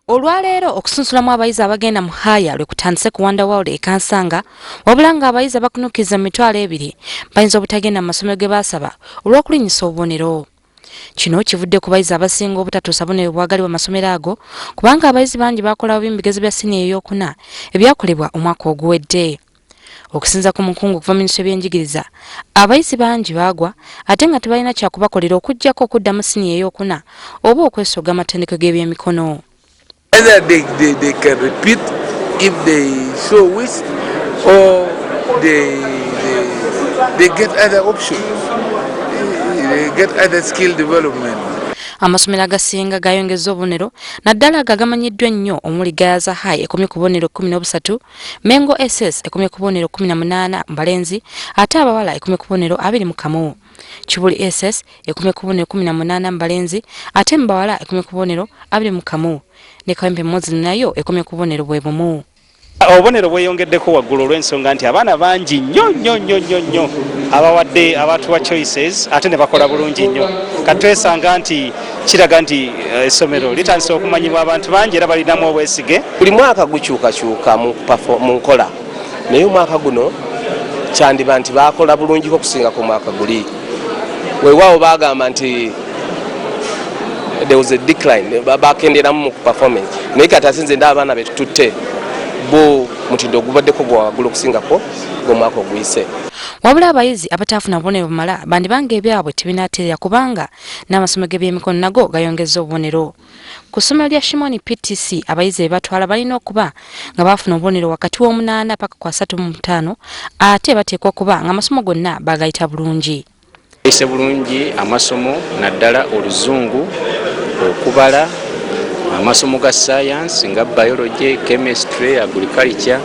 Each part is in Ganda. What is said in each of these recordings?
Olwaleero okusunsulamu abayizi abagenda mu Haya lwe kutandise ku Wonderworld e Kansanga, wabula nga abayizi abakunukiza mu mitwalo 2 bayinza obutagenda mu masomero ge baasaba olw'okulinyisa obubonero. Kino kivudde ku bayizi abasinga obutatuusa bubonero bwagalibwa amasomero ago, kubanga abayizi bangi bakola bubi mu bigezo bya siniya ey'okuna ebyakolebwa omwaka oguwedde. Okusinza ku mukungu okuva minisitule y'ebyenjigiriza, abayizi bangi baagwa ate nga tebalina kyakubakolera okuggyako okuddamu siniya ey'okuna oba okwesoga amatendekero g'ebyemikono. Either they can repeat if they so wish, or they get other options. They get other skill development. Amasomero agasinga gayongeza obubonero naddala agamanyiddwa ennyo omuli Gayaza High ekomye ku bubonero 13, Mengo SS ekomye ku bubonero 18 Mbalenzi, ate abawala ekomye ku bubonero 21. Kibuli SS ekomye ku bubonero 18 Mbalenzi, ate mbawala ekomye ku bubonero 21. Ne Kawempe Mozili nayo ekomye ku bubonero bwe bumu. Obubonero bweyongeddeko waggulu olw'ensonga nti abaana bangi nnyo abawadde abatuwa choices ate ne bakola bulungi nnyo. Kati twesanga nti kiraga nti essomero litandise okumanyibwa abantu bangi era balinamu obwesige. Buli mwaka gukyukakyuka mu nkola, naye omwaka guno kyandiba nti bakola bulungiko okusinga ku mwaka guli. Weewaawo bagamba nti there was a decline, bakenderamu mu performance, naye kati asinze ndaba abaana betututte bo mutindo gubaddeko gwa waggulu okusingako gw'omwaka oguyise. Wabula abayizi abataafuna bubonero bumala bandi bange ebyabwe tebinaaterera kubanga n'amasomero g'ebyemikono nago gayongeza obubonero. Ku ssomero lya Shimoni PTC abayizi be batwala balina okuba nga baafuna obubonero wakati w'8 paka ku 35 ate bateekwa okuba nga amasomo gonna bagayita bulungi. Ese bulungi amasomo naddala oluzungu, okubala, amasomo ga science nga biology, chemistry, agriculture.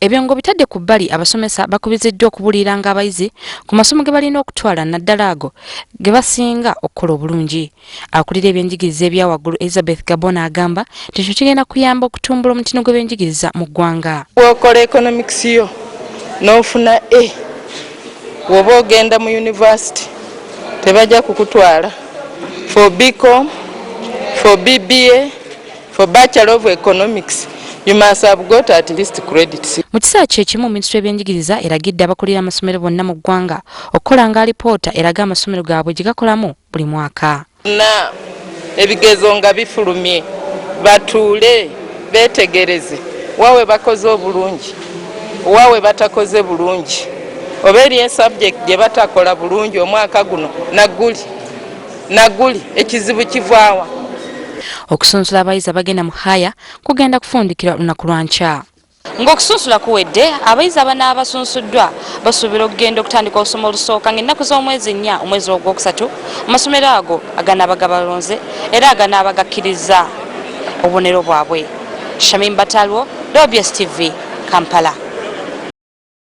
Ebyo ngo bitadde ku bbali abasomesa bakubiziddwa okubuulira nga abayizi ku masomo ge balina okutwala naddala ago ge basinga okukola obulungi. Akulira ebyenjigiriza ebya waggulu Elizabeth Gabona agamba nti ekyo kigenda kuyamba okutumbula omutindo gw'ebyenjigiriza mu ggwanga. Bw'okola economics yo n'ofuna A, woba ogenda mu university tebajja kukutwala for BCom, for BBA, for Bachelor of Economics. You must have got at least credits. Mu kiseera kyekimu minisitule y'ebyenjigiriza eragidde abakulira amasomero bonna mu ggwanga okukola nga alipoota eraga amasomero gaabwe gye gakolamu buli mwaka. Na ebigezo nga bifulumye batuule beetegereze waawe bakoze obulungi, waawe batakoze bulungi, oba eri subject gye batakola bulungi omwaka guno naguli ekizibu kivaawa. Okusunsula abayizi abagenda mu Haya kugenda kufundikira lunaku lwa nkya. Ng'okusunsula kuwedde, abayizi abanaabasunsuddwa basuubira okugenda okutandika olusoma olusooka ng'ennaku z'omwezi 4 omwezi ogwokusatu mu masomero ago aganaaba gabalonze era aganaaba gakkiriza obubonero bwabwe. Shamim Batalwo, WBS TV, Kampala.